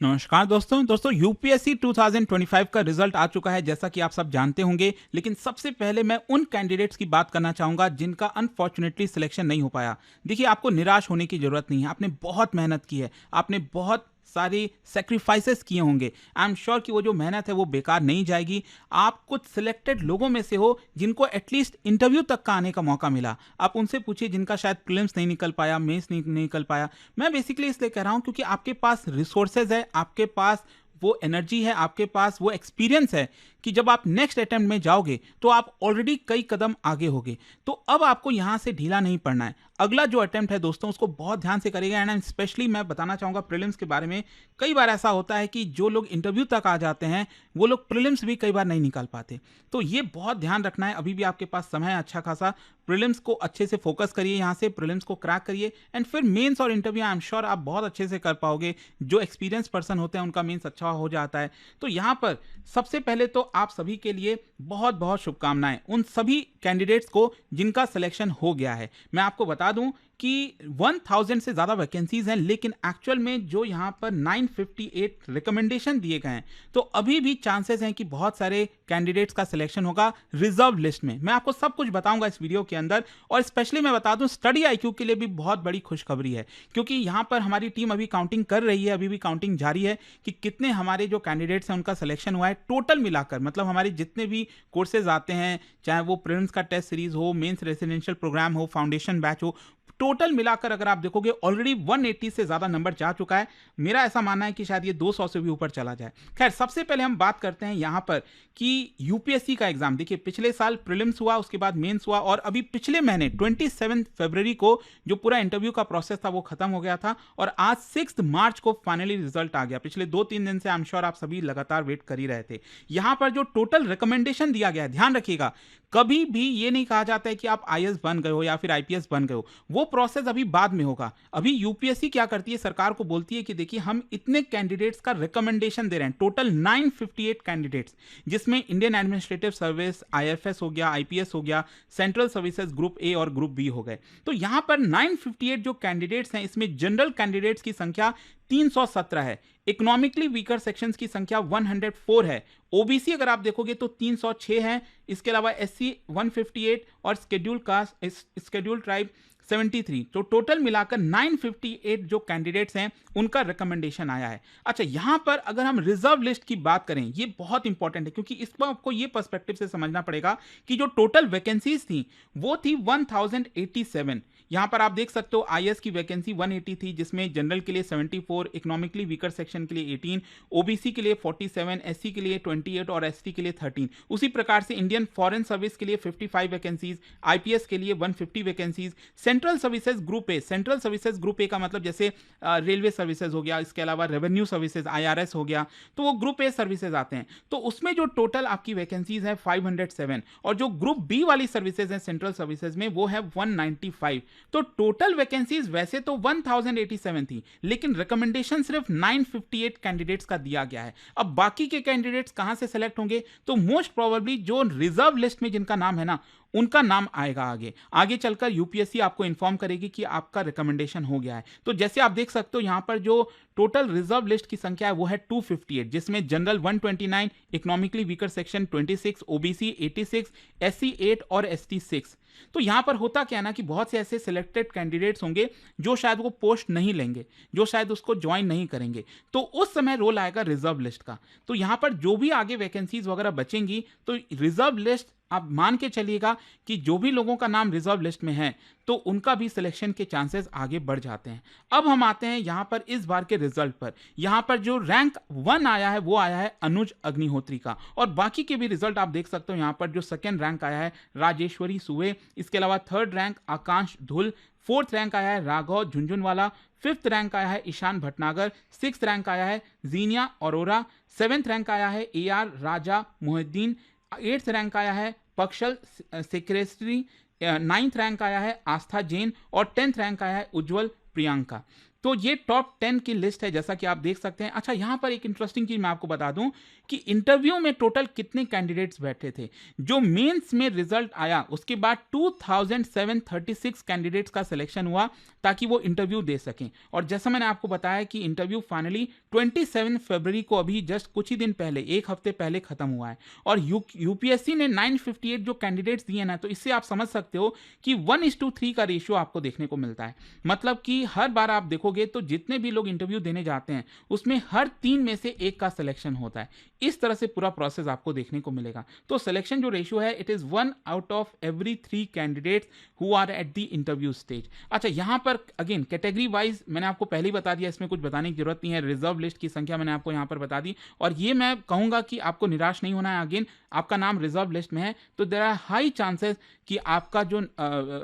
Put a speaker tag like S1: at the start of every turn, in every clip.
S1: नमस्कार दोस्तों यूपीएससी 2025 का रिजल्ट आ चुका है जैसा कि आप सब जानते होंगे। लेकिन सबसे पहले मैं उन कैंडिडेट्स की बात करना चाहूंगा जिनका अनफॉर्चुनेटली सिलेक्शन नहीं हो पाया। देखिए, आपको निराश होने की जरूरत नहीं है। आपने बहुत मेहनत की है, आपने बहुत सारी सेक्रीफाइसेस किए होंगे। आई एम श्योर कि वो जो मेहनत है वो बेकार नहीं जाएगी। आप कुछ सिलेक्टेड लोगों में से हो जिनको एटलीस्ट इंटरव्यू तक का आने का मौका मिला। आप उनसे पूछिए जिनका शायद प्रीलिम्स नहीं निकल पाया, मेंस नहीं निकल पाया। मैं बेसिकली इसलिए कह रहा हूं क्योंकि आपके पास रिसोर्सेज है, आपके पास वो एनर्जी है, आपके पास वो एक्सपीरियंस है कि जब आप नेक्स्ट अटेम्प्ट में जाओगे तो आप ऑलरेडी कई कदम आगे होगे। तो अब आपको यहां से ढीला नहीं पड़ना है। अगला जो अटेम्प्ट है दोस्तों, उसको बहुत ध्यान से करेगा। एंड स्पेशली मैं बताना चाहूंगा प्रीलिम्स के बारे में। कई बार ऐसा होता है कि जो लोग इंटरव्यू तक आ जाते हैं वो लोग प्रीलिम्स भी कई बार नहीं निकाल पाते। तो ये बहुत ध्यान रखना है। अभी भी आपके पास समय है अच्छा खासा। प्रीलिम्स को अच्छे से फोकस करिए, यहाँ से प्रीलिम्स को क्रैक करिए एंड फिर मेंस और इंटरव्यू आई एम श्योर आप बहुत अच्छे से कर पाओगे। जो एक्सपीरियंस पर्सन होते हैं उनका मेंस अच्छा हो जाता है। तो यहाँ पर सबसे पहले तो आप सभी के लिए बहुत बहुत शुभकामनाएं, उन सभी कैंडिडेट्स को जिनका सिलेक्शन हो गया है। मैं आपको बता दूं कि 1000 से ज़्यादा वैकेंसीज हैं, लेकिन एक्चुअल में जो यहाँ पर 958 रिकमेंडेशन दिए गए हैं, तो अभी भी चांसेस हैं कि बहुत सारे कैंडिडेट्स का सिलेक्शन होगा रिजर्व लिस्ट में। मैं आपको सब कुछ बताऊंगा इस वीडियो के अंदर। और स्पेशली मैं बता दूं, स्टडी आईक्यू के लिए भी बहुत बड़ी खुशखबरी है, क्योंकि यहाँ पर हमारी टीम अभी काउंटिंग कर रही है, अभी भी काउंटिंग जारी है कि कितने हमारे जो कैंडिडेट्स हैं उनका सिलेक्शन हुआ है टोटल मिलाकर। मतलब हमारे जितने भी कोर्सेज आते हैं, चाहे वो प्रीलिम्स का टेस्ट सीरीज हो, मेंस रेसिडेंशियल प्रोग्राम हो, फाउंडेशन बैच हो, टोटल मिलाकर अगर आप देखोगे ऑलरेडी 180 से ज्यादा नंबर जा चुका है। मेरा ऐसा मानना है कि शायद ये 200 से भी ऊपर चला जाए। खैर, सबसे पहले हम बात करते हैं यहां पर कि यूपीएससी का एग्जाम। देखिए, पिछले साल प्रीलिम्स हुआ, उसके बाद मेंस हुआ, और अभी पिछले महीने 27 फरवरी को जो पूरा इंटरव्यू का प्रोसेस था वो खत्म हो गया था, और आज 6 मार्च को फाइनली रिजल्ट आ गया। पिछले 2-3 दिन से आई एम श्योर आप सभी लगातार वेट कर ही रहे थे। यहां पर जो टोटल रिकमेंडेशन दिया गया है, ध्यान रखिएगा, कभी भी ये नहीं कहा जाता है कि आप आईएएस बन गए हो या फिर आईपीएस बन गए हो। वो प्रोसेस अभी बाद में होगा। अभी यूपीएससी क्या करती है, सरकार को बोलती है कि देखिए, हम इतने कैंडिडेट्स का रिकमेंडेशन दे रहे हैं, टोटल 958 कैंडिडेट्स, जिसमें इंडियन एडमिनिस्ट्रेटिव सर्विस, आईएफएस हो गया, आईपीएस हो गया, सेंट्रल सर्विसेज ग्रुप ए और ग्रुप बी हो गए। तो यहां पर 958 जो कैंडिडेट्स हैं, इसमें जनरल कैंडिडेट्स की संख्या 317 है, इकोनॉमिकली वीकर सेक्शंस की संख्या 104 है, ओबीसी अगर आप देखोगे तो 306 है, इसके अलावा एससी 158 और स्केड्यूल कास्ट, स्केड्यूल ट्राइब 73। तो टोटल मिलाकर 958 जो कैंडिडेट्स हैं उनका रिकमेंडेशन आया है। अच्छा, यहां पर अगर हम रिजर्व लिस्ट की बात करें, ये बहुत इंपॉर्टेंट है, क्योंकि इसको आपको ये पर्सपेक्टिव से समझना पड़ेगा कि जो टोटल वैकेंसीज थी वो थी 1087। यहां पर आप देख सकते हो आईएएस की वैकेंसी 180 थी, जिसमें जनरल के लिए 74, इकोनॉमिकली वीकर सेक्शन के लिए 18, ओबीसी के लिए 47, एससी के लिए 28 और एसटी के लिए 13। उसी प्रकार से इंडियन फॉरेन सर्विस के लिए 55 वैकेंसीज, आईपीएस के लिए 150 vacancies, central services group A, central services group A का मतलब जैसे रेलवे सर्विसेज हो गया, इसके अलावा रेवेन्यू सर्विसेज आईआरएस हो गया, तो वो ग्रुप ए सर्विसेज आते हैं। तो उसमें जो टोटल आपकी वैकेंसीज है 507, और जो ग्रुप बी वाली सर्विसेज है सेंट्रल सर्विसेज में, वो है 195। तो टोटल वैकेंसीज वैसे तो 1087 थी, लेकिन रिकमेंडेशन सिर्फ 958 कैंडिडेट्स का दिया गया है। अब बाकी के कैंडिडेट्स कहां से सेलेक्ट होंगे, तो मोस्ट प्रोबेबली जो रिजर्व लिस्ट में जिनका नाम है ना, उनका नाम आएगा आगे आगे चलकर। यूपीएससी आपको इन्फॉर्म करेगी कि आपका रिकमेंडेशन हो गया है। तो जैसे आप देख सकते हो यहां पर जो टोटल रिजर्व लिस्ट की संख्या है वो है 258, जिसमें general 129, economically weaker section 26, OBC 86, SC 8 और एसटी 6। तो यहां पर होता क्या है ना कि बहुत से ऐसे सिलेक्टेड कैंडिडेट्स होंगे जो शायद वो पोस्ट नहीं लेंगे, जो शायद उसको ज्वाइन नहीं करेंगे, तो उस समय रोल आएगा रिजर्व लिस्ट का। तो यहां पर जो भी आगे वैकेंसीज वगैरह बचेंगी, तो रिजर्व लिस्ट आप मान के चलिएगा कि जो भी लोगों का नाम रिजर्व लिस्ट में है तो उनका भी सिलेक्शन के चांसेस आगे बढ़ जाते हैं। अब हम आते हैं यहां पर इस बार के रिजल्ट पर। यहां पर जो रैंक 1 आया है वो आया है अनुज अग्निहोत्री का, और बाकी के भी रिजल्ट आप देख सकते हो। यहां पर जो सेकंड रैंक आया है राजेश्वरी सुवे, इसके अलावा थर्ड रैंक आकांश धुल, फोर्थ रैंक आया है राघव झुंझुनवाला, फिफ्थ रैंक आया है ईशान भटनागर, सिक्स रैंक आया है जीनिया अरोरा, सेवेंथ रैंक आया है AR राजा मोहिद्दीन, एट्थ रैंक आया है पक्षल सेक्रेटरी, नाइन्थ रैंक आया है आस्था जैन, और 10th रैंक आया है उज्जवल प्रियंका। तो ये टॉप 10 की लिस्ट है जैसा कि आप देख सकते हैं। अच्छा, यहाँ पर एक इंटरेस्टिंग चीज़ मैं आपको बता दूं कि इंटरव्यू में टोटल कितने कैंडिडेट्स बैठे थे। जो मेंस में रिजल्ट आया उसके बाद 2736 कैंडिडेट्स का सिलेक्शन हुआ ताकि वो इंटरव्यू दे सकें। और जैसा मैंने आपको बताया कि इंटरव्यू फाइनली 27 फरवरी को अभी जस्ट कुछ ही दिन पहले, एक हफ्ते पहले खत्म हुआ है। और यूपीएससी ने 958 जो कैंडिडेट्स दिए ना, तो इससे आप समझ सकते हो कि 1:3 का रेशियो आपको देखने को मिलता है। मतलब कि हर बार आप देखोगे तो जितने भी लोग इंटरव्यू देने जाते हैं उसमें हर 3 में से 1 का सिलेक्शन होता है। इस तरह से पूरा प्रोसेस आपको देखने को मिलेगा। तो सिलेक्शन जो रेशियो है, it is 1 out of every 3 candidates who are at the interview stage. अच्छा, यहां पर अगेन कैटेगरी वाइज मैंने आपको पहले ही बता दिया, इसमें कुछ बताने की जरूरत नहीं है। रिजर्व लिस्ट की संख्या मैंने आपको यहां पर बता दी, और ये मैं कहूंगा कि आपको निराश नहीं होना है। अगेन आपका नाम रिजर्व लिस्ट में है तो देयर आर हाई चांसेस कि आपका जो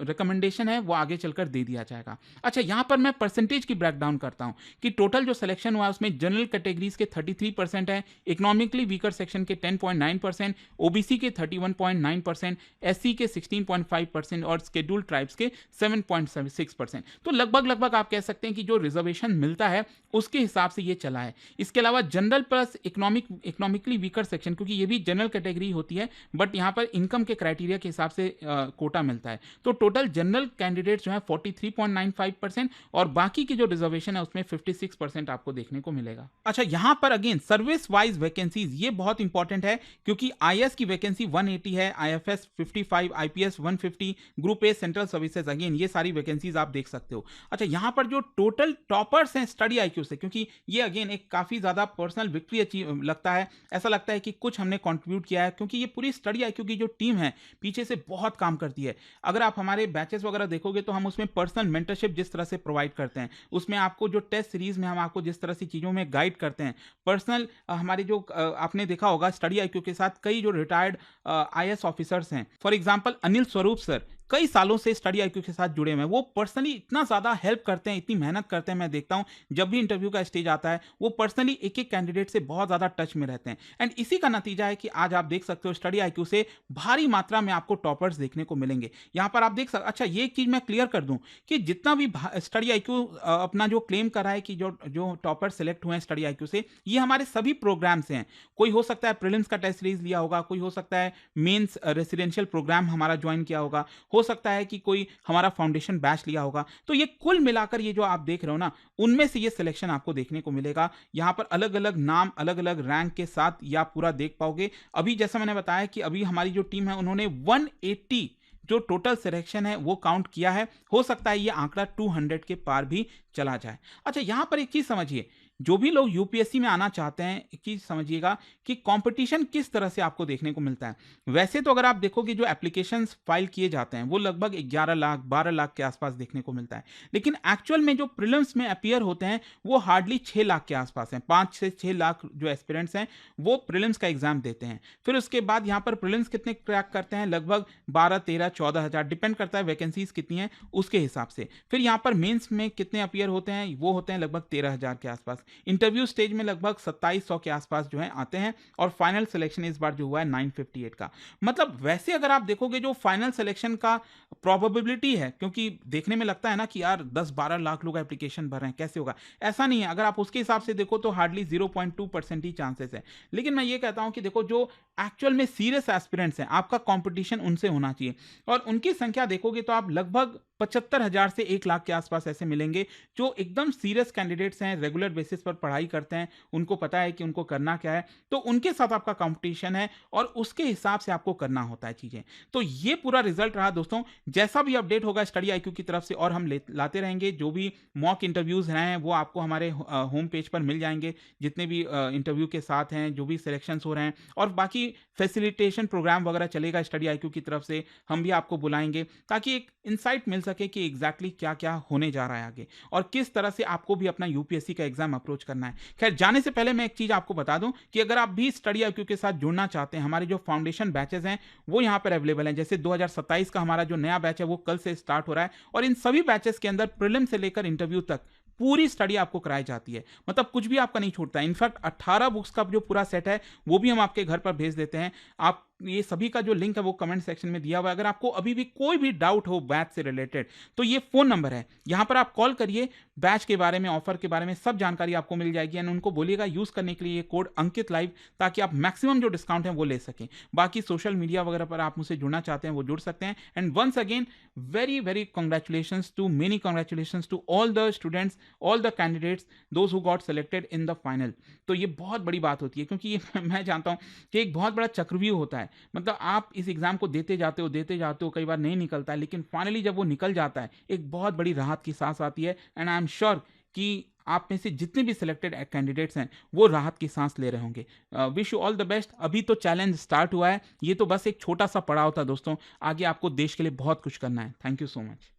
S1: रिकमेंडेशन है वो आगे चलकर दे दिया जाएगा। अच्छा, यहां पर मैं परसेंटेज की ब्रेकडाउन करता हूं कि टोटल जो सिलेक्शन हुआ है उसमें जनरल कैटेगरीज के 33% है, इकोनॉमिकली वीकर सेक्शन के 10.9%, ओबीसी के 31.9%, एससी के 16.5% और शेड्यूल्ड ट्राइब्स के 7.6%। तो लगभग आप कह सकते हैं कि जो रिजर्वेशन मिलता है उसके हिसाब से ये चला है। इसके अलावा general plus economically weaker section, क्योंकि ये भी जनरल कैटेगरी होती है बट यहां पर इनकम के क्राइटेरिया के हिसाब से कोटा मिलता है। तो टोटल जनरल कैंडिडेट जो है 43.95% और बाकी की जो रिजर्वेशन है उसमें 56% आपको देखने को मिलेगा। अच्छा, यहां पर अगेन सर्विस वाइज वैकेंसीज ये बहुत इंपॉर्टेंट है, क्योंकि आईएएस की वैकेंसी 180 है, IFS 55, IPS 150, group A central services, again ये सारी वैकेंसीज आप देख सकते हो। अच्छा, यहां पर जो टोटल टॉपर्स हैं स्टडी आईक्यू से, क्योंकि ये अगेन एक काफी ज्यादा पर्सनल विक्ट्री अचीव लगता है, ऐसा लगता है कि कुछ हमने कंट्रीब्यूट किया है, क्योंकि ये पूरी स्टडी आईक्यू की जो टीम है पीछे से बहुत काम करती है। अगर आप हमारे बैचेस वगैरह देखोगे तो हम उसमें पर्सनल मेंटरशिप जिस तरह से प्रोवाइड करते हैं, उसमें आपको जो टेस्ट सीरीज में हम आपको जिस तरह से चीजों में गाइड करते हैं, पर्सनल हमारे जो आपने देखा होगा स्टडी आईक्यू के साथ कई जो रिटायर्ड आईएएस ऑफिसर्स हैं, for example Anil Swarup sir कई सालों से स्टडी आईक्यू के साथ जुड़े हुए हैं। वो पर्सनली इतना ज़्यादा हेल्प करते हैं, इतनी मेहनत करते हैं। मैं देखता हूं जब भी इंटरव्यू का स्टेज आता है वो पर्सनली एक एक कैंडिडेट से बहुत ज़्यादा टच में रहते हैं। एंड इसी का नतीजा है कि आज आप देख सकते हो स्टडी आईक्यू से भारी मात्रा में आपको टॉपर्स देखने को मिलेंगे। यहाँ पर आप देख सकते, अच्छा ये एक चीज़ मैं क्लियर कर दूं कि जितना भी स्टडी आईक्यू अपना जो क्लेम कर रहा है कि जो टॉपर सेलेक्ट हुए हैं स्टडी आईक्यू से, ये हमारे सभी प्रोग्राम से हैं। कोई हो सकता है प्रीलिम्स का टेस्ट सीरीज लिया होगा, कोई हो सकता है मेंस रेसिडेंशियल प्रोग्राम हमारा ज्वाइन किया होगा, हो सकता है कि कोई हमारा फाउंडेशन बैच लिया होगा। तो ये कुल मिलाकर ये जो आप देख रहे हो ना, उनमें से ये सिलेक्शन आपको देखने को मिलेगा। यहां पर अलग अलग नाम, अलग अलग रैंक के साथ ये आप पूरा देख पाओगे। अभी जैसा मैंने बताया कि अभी हमारी जो टीम है उन्होंने 180 जो टोटल सिलेक्शन है वो काउंट किया है। हो सकता है ये आंकड़ा 200 के पार भी चला जाए। अच्छा, यहां पर एक चीज समझिए, जो भी लोग यूपीएससी में आना चाहते हैं एक चीज समझिएगा कि कंपटीशन किस तरह से आपको देखने को मिलता है। वैसे तो अगर आप देखोगे जो एप्लीकेशंस फाइल किए जाते हैं वो लगभग 11 लाख 12 लाख के आसपास देखने को मिलता है, लेकिन एक्चुअल में जो प्रीलिम्स में अपीयर होते हैं वो हार्डली 6 लाख के आसपास हैं। 5 से 6 लाख जो एस्पिरेंट्स हैं वो प्रीलिम्स का एग्जाम देते हैं। फिर उसके बाद यहाँ पर प्रीलिम्स कितने क्रैक करते हैं, लगभग 12, 13, 14 हजार, डिपेंड करता है वैकेंसीज कितनी है उसके हिसाब से। फिर यहाँ पर मेंस में कितने अपीयर होते हैं, वो होते हैं लगभग 13,000 के आसपास। इंटरव्यू स्टेज में लगभग 2700 के आसपास जो है आते हैं, और फाइनल सिलेक्शन इस बार जो हुआ है 958 का। मतलब वैसे अगर आप देखोगे जो फाइनल सिलेक्शन का प्रोबेबिलिटी है, क्योंकि देखने में लगता है ना कि यार 10-12 लाख लोग एप्लीकेशन भर रहे हैं, कैसे होगा, ऐसा नहीं है। अगर आप उसके हिसाब से देखो तो हार्डली 0.2% ही चांसेस है। लेकिन मैं ये कहता हूं कि देखो जो एक्चुअल में सीरियस एस्पिरेंट्स हैं, आपका कंपटीशन उनसे होना चाहिए, और उनकी संख्या देखोगे तो आप लगभग 75,000 से 1 लाख के आसपास ऐसे मिलेंगे जो एकदम सीरियस कैंडिडेट्स हैं, रेगुलर बेसिस पर पढ़ाई करते हैं, उनको पता है कि उनको करना क्या है, तो उनके साथ आपका कंपटीशन है और उसके हिसाब से आपको करना होता है चीजें। तो ये पूरा रिजल्ट रहा दोस्तों। जैसा भी अपडेट होगा स्टडी आईक्यू की तरफ से और हम लाते रहेंगे। जो भी मॉक इंटरव्यूज हैं वो आपको हमारे होम पेज पर मिल जाएंगे, जितने भी इंटरव्यू के साथ हैं, जो भी सिलेक्शंस हो रहे हैं, और बाकी फैसिलिटेशन प्रोग्राम वगैरह चलेगा स्टडी आईक्यू की तरफ से, हम भी आपको बुलाएंगे ताकि एक इंसाइट मिल सके कि एग्जैक्टली क्या क्या होने जा रहा है आगे और किस तरह से आपको भी अपना यूपीएससी का एग्जाम अप्रोच करना है। खैर, जाने से पहले मैं एक चीज आपको बता दूं कि अगर आप भी स्टडी आईक्यू के साथ जुड़ना चाहते हैं, हमारे जो फाउंडेशन बैचेस हैं वो यहां पर अवेलेबल हैं। जैसे 2027 का हमारा जो नया बैच है वो कल से स्टार्ट हो रहा है, और इन सभी बैचेस के अंदर प्रीलिम से लेकर इंटरव्यू तक पूरी स्टडी आपको कराई जाती है। मतलब कुछ भी आपका नहीं छूटता है। इनफैक्ट 18 बुक्स का जो पूरा सेट है वो भी हम आपके घर पर भेज देते हैं। आप ये सभी का जो लिंक है वो कमेंट सेक्शन में दिया हुआ है। अगर आपको अभी भी कोई भी डाउट हो बैच से रिलेटेड तो ये फ़ोन नंबर है, यहाँ पर आप कॉल करिए, बैच के बारे में, ऑफर के बारे में सब जानकारी आपको मिल जाएगी। एंड उनको बोलिएगा यूज़ करने के लिए ये कोड अंकित लाइव, ताकि आप मैक्सिमम जो डिस्काउंट है वो ले सकें। बाकी सोशल मीडिया वगैरह पर आप मुझसे जुड़ना चाहते हैं वो जुड़ सकते हैं। And once again very very congratulations to, many congratulations to all the students, all the candidates, those who got selected in the final. तो ये बहुत बड़ी बात होती है, क्योंकि ये मैं जानता हूँ कि एक बहुत बड़ा चक्रव्यूह होता है। मतलब आप इस एग्जाम को देते जाते हो, कई बार नहीं निकलता है, लेकिन फाइनली जब वो निकल जाता है एक बहुत बड़ी राहत की सांस आती है। एंड आई एम श्योर कि आप में से जितने भी सिलेक्टेड कैंडिडेट्स हैं वो राहत की सांस ले रहे होंगे। Wish you all the best. अभी तो चैलेंज स्टार्ट हुआ है, ये तो बस एक छोटा सा पड़ाव था दोस्तों, आगे आपको देश के लिए बहुत कुछ करना है। Thank you so much.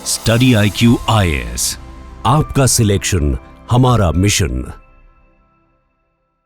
S2: Study IQ IAS, आपका सिलेक्शन हमारा मिशन।